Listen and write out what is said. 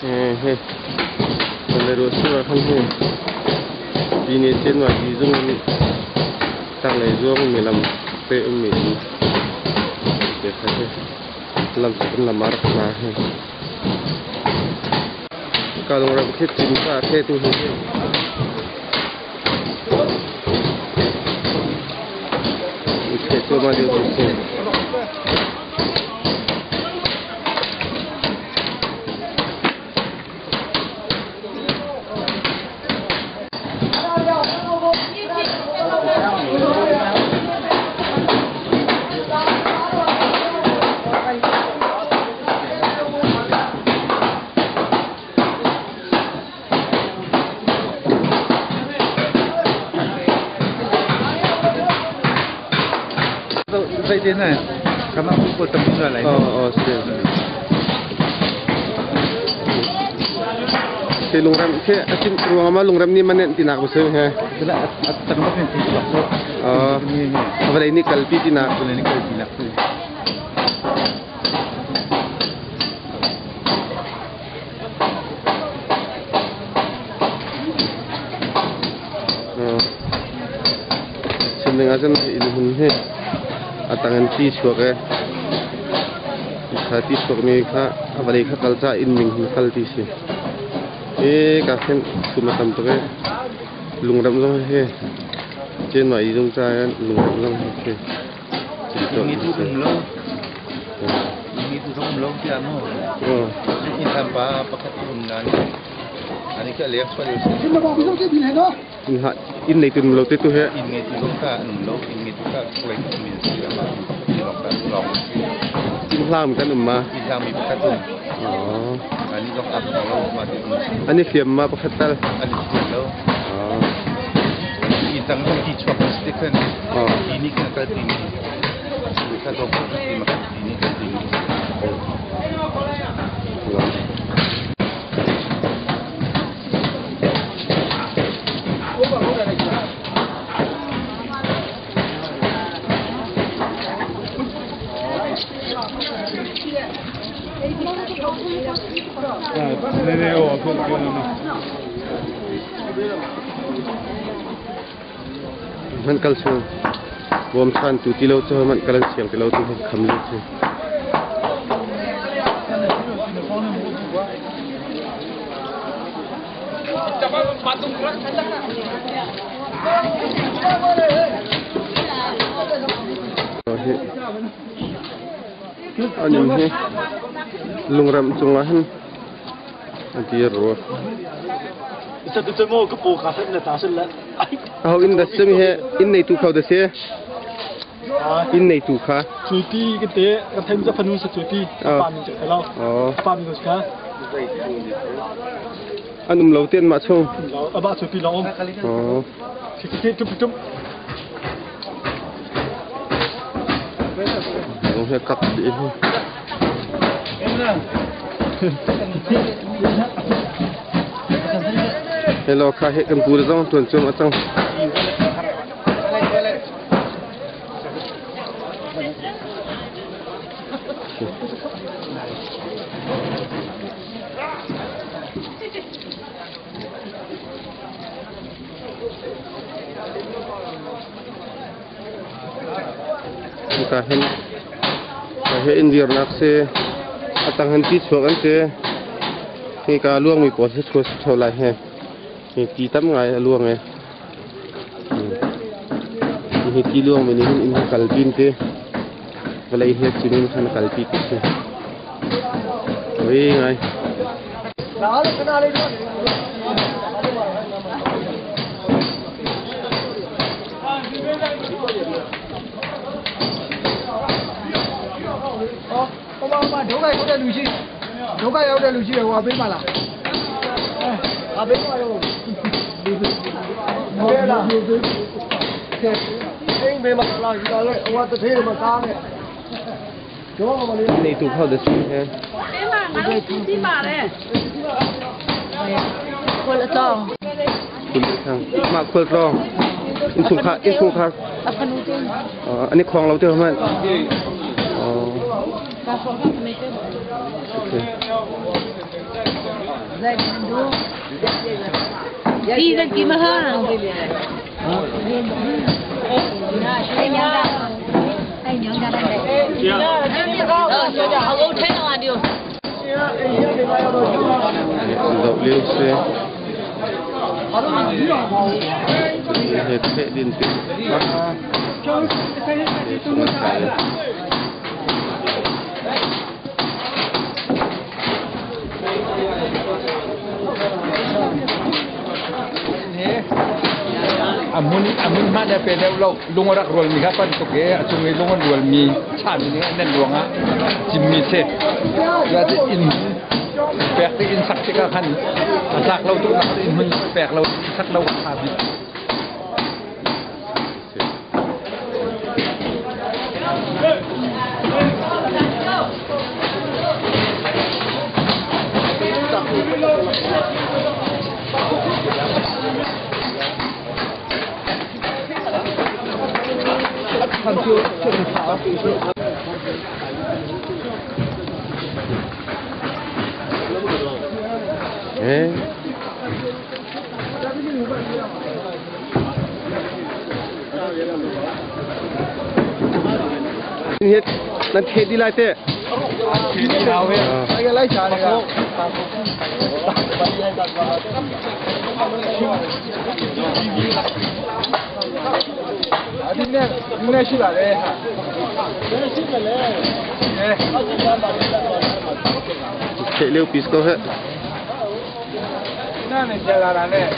He le ro su khan he bini chen wa di zung ni tang le zong mi lam pe mi ni ke kha he lam sa lam mar na he ka long ra khe tin ka khe tu he khe to ma de se vậy thế này các bạn cũng có tâm ra lại thì lùng ram thế asin ruang mà lùng ram ni manen tinak bose he tidak tanpa penting apa ini kalpi tinak ini kalpi tinak sebenarnya kan ilmu he atangan ti suake khati suak mi kha avali kha kalcha in ming khal ti si ka khen sumatam to ke lungram long he chen mai jong cha lungram long he ini tu rumlo dia no ini tanpa pakai rumlan ani ka liak swali in ha in nei tun lo te tu he in nei tu ka rumlo in nei tu ka kwai mi si ma long in hlam kan ma in hlam mi pakai tu ani lok up lo ma ti ani fiam ma pakhatal ani fiam lo itang lo ti chwa sticken ini kan ka ti ni ka do ti ma ini ka ti man kal su bom san tu ti lo cho man kal siang ti lo tu kham lu chu anh he lungram chungahan dia ro itu mau ke pokok kafe nak tahu lah. How in the same here in nei tu khau de se in nei tu kha cuti kita katanyaจะพนุสcutiปามีจะเราปามีก็ใช่anum lo ten ma chong aba cuti lo sikit tup Ông sẽ cắt đi. Hello, khai hết cầm cú rồi, tuần trông ở trong. Kahit indir nakse atang hanti chuan te he ka luang mi po se chho thola he he ti tam ngai luang e he ti luang mi ni in kalpin te valai he chimin khan kalpi te oi ngai đâu cái có lùi chi, đâu cái có lùi chi ở bên mà là, ở bên ngoài rồi, đây là, cái bên mà là gì đó đấy, ông ta thấy mà cao này, chỗ mà đi, này tụ khâu được chưa ha? Thế mà ngắn đi bà đấy, quên là to, quên thằng, mà quên to, in sung khá, anh ấy khoang lâu chưa không anh? Okay. đi ra kiếm hơn anh nhớ ra đây ông thấy là điều dậu liêu xe hết hệ điện tử để xuống xài amun mana pede lo lungorak rol mi kapan to ke achungi lungon rol mi chan ni nen luanga jimmi set ya de in pek in sak ka khan sak lo tu nak in mun pek lo sak lo kha bi hếtนั่นเทดีไรเต้ Ai lấy trả này cả. Đi nè xí lại đây. chạy liêu pisco hết Nè này chơi là nè.